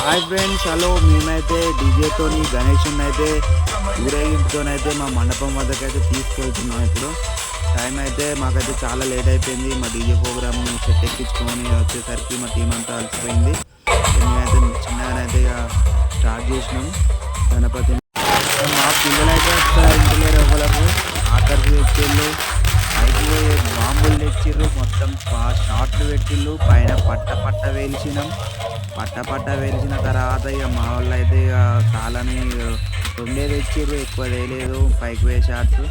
Hi friends, hello. మేమైతే డీజేతోని గణేష్ని అయితే ఊరేగింపుతోనైతే మా మండపం వద్దకు అయితే తీసుకెళ్తున్నాం. ఇప్పుడు టైం అయితే మాకైతే చాలా లేట్ అయిపోయింది. మా డీజే ప్రోగ్రామ్ సెట్ ఎక్కించుకొని వచ్చేసరికి మా టీం అంతా అలసిపోయింది. మేమైతే చిన్నగానైతే ఇక స్టార్ట్ చేసినాం గణపతిని. మా పిల్లలు అయితే ఇంటలేరు ఎవరికి ఆఖరికి తెచ్చిళ్ళు, పైకి పోయి బాంబులు తెచ్చిర్రు, మొత్తం షార్ట్లు పెట్టిళ్ళు, పైన పట్ట వేల్చినాం. పట్ట వేల్చిన తర్వాత ఇక మా వాళ్ళు అయితే ఇక చాలాని రెండే తెచ్చిర్రు, ఎక్కువ తేలేదు పైకి పోయే షార్ట్స్.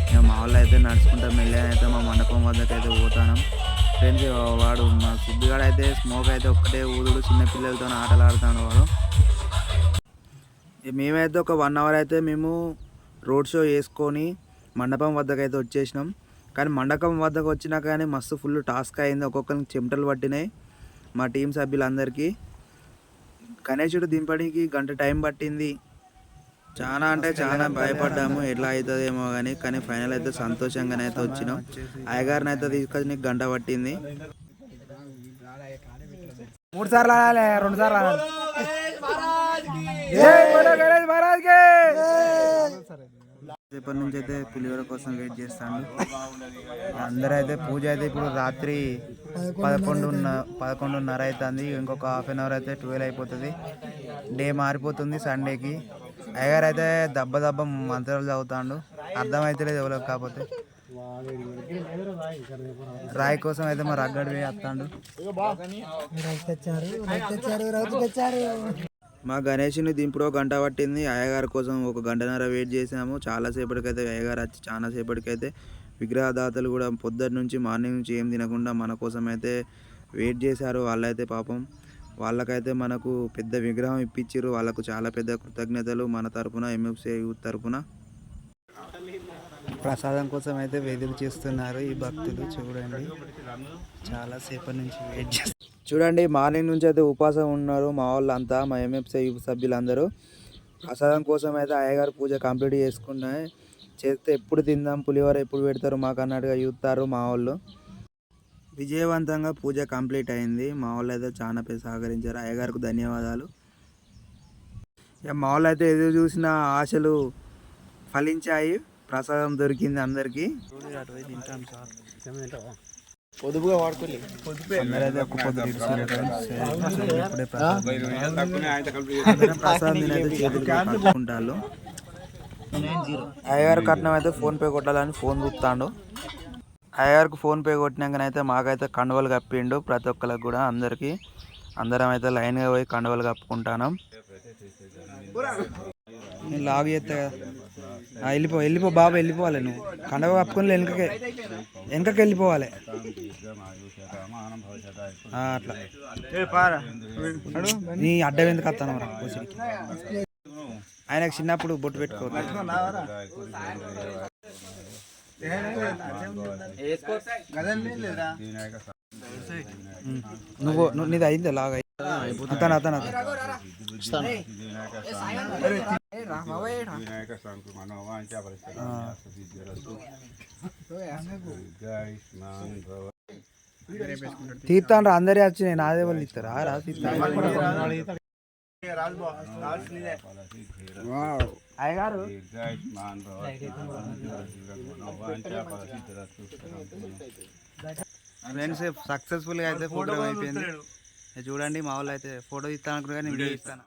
ఇక మా వాళ్ళు అయితే నడుచుకుంటా మెల్లనైతే మా మండపం వద్దకు అయితే పోతాను ఫ్రెండ్స్. వాడు మా సుబ్బిగాడు అయితే స్మోక్ అయితే ఒక్కటే ఊదుడు, చిన్నపిల్లలతో ఆటలు ఆడుతాడు వాడు. మేమైతే ఒక 1 అవర్ అయితే మేము రోడ్ షో వేసుకొని మండపం వద్దకు అయితే వచ్చేసినాం. కానీ మండపం వద్దకు వచ్చినా కానీ మస్తు ఫుల్ టాస్క్ అయింది. ఒక్కొక్కరికి చెమటలు పట్టినాయి మా టీం సభ్యులందరికీ. గణేశుడు దింపడానికి గంట టైం పట్టింది. చాలా అంటే చాలా భయపడ్డాము ఎట్లా అవుతుందేమో కానీ ఫైనల్ అయితే సంతోషంగానే అయితే వచ్చినాం. అయ్యగారిని అయితే తీసుకొని గంట పట్టింది. 3 సార్లు ఆడాలి, 2 సార్లు ఆడాలి. రేపటి నుంచి అయితే పులిహోర కోసం వెయిట్ చేస్తాను. అందరూ అయితే పూజ అయితే ఇప్పుడు రాత్రి 11:30 అవుతుంది. ఇంకొక హాఫ్ అన్ అవర్ అయితే 12 అయిపోతుంది. డే మారిపోతుంది సండేకి. అయ్యగారు అయితే దెబ్బ మంత్రాలు చదువుతాడు, అర్థమైతే ఎవరికి. కాకపోతే రాయి కోసం అయితే మా రగ్గడి వేస్తాడు. మా గణేష్ని దింపుడు గంట పట్టింది. అయ్యగారి కోసం 1 గంటన్నర వెయిట్ చేసాము. చాలాసేపటికైతే అయ్యగారు వచ్చి చాలాసేపటికైతే విగ్రహదాతలు కూడా పొద్దున్న నుంచి మార్నింగ్ నుంచి ఏం తినకుండా మన కోసం అయితే వెయిట్ చేశారు. వాళ్ళైతే పాపం వాళ్ళకైతే మనకు పెద్ద విగ్రహం ఇప్పించారు. వాళ్ళకు చాలా పెద్ద కృతజ్ఞతలు మన తరపున, ఎంఎఫ్సి యూత్ తరపున. ప్రసాదం కోసం అయితే ఎదురు చేస్తున్నారు ఈ భక్తులు. చూడండి, చాలాసేపటి నుంచి వెయిట్ చేస్తారు. చూడండి, మార్నింగ్ నుంచి అయితే ఉపాసం ఉన్నారు మా వాళ్ళంతా, మా ఎంఎఫ్సి యూత్ సభ్యులందరూ. ప్రసాదం కోసం అయితే అయ్యగారు పూజ కంప్లీట్ చేస్తే ఎప్పుడు తిందాం, పులిహోర ఎప్పుడు పెడతారు మాకు అన్నట్టుగా చూస్తారు మా వాళ్ళు. విజయవంతంగా పూజ కంప్లీట్ అయింది. మా వాళ్ళు అయితే చాలా పెద్ద సహకరించారు. అయ్యగారికి ధన్యవాదాలు. ఇక మా వాళ్ళు అయితే ఎదురు చూసిన ఆశలు ఫలించాయి. ప్రసాదం దొరికింది అందరికీ. పొదుపుగా వాడుకోలే, అందరైతే ఒక్క పొద్దు ప్రసాదం కట్టుకుంటారు. అయ్యగారు కట్నం అయితే ఫోన్పే కొట్టాలని ఫోన్ చూస్తాడు. అయ్యగారికి ఫోన్పే కొట్టినాకనైతే మాకైతే కండువలు కప్పిండు ప్రతి ఒక్కరికి కూడా. అందరం అయితే లైన్గా పోయి కండువలు కప్పుకుంటాను. నేను లాగ్ చేస్తా కదా. వెళ్ళిపో బాబు, వెళ్ళిపోవాలి. నువ్వు కండవ కప్పుకొని వెనకకి వెళ్ళిపోవాలి. అట్లా నీ అడ్డం ఎందుకు వస్తాను రా కోసికి. ఆయనకు చిన్నప్పుడు బొట్టు పెట్టుకోవాలి. నువ్వు నీది అయింది లాగా అతను తీర్థం రా, అందరే వచ్చి నాదే వాళ్ళు ఇస్తారా రా తీర్థం. అయ్యగారు ఫ్రెండ్స్ సక్సెస్ఫుల్గా అయితే ప్రోగ్రామ్ అయిపోయింది. చూడండి, మా వాళ్ళు అయితే ఫోటో తీస్తాను అనుకున్నా కానీ వీడియో ఇస్తాను.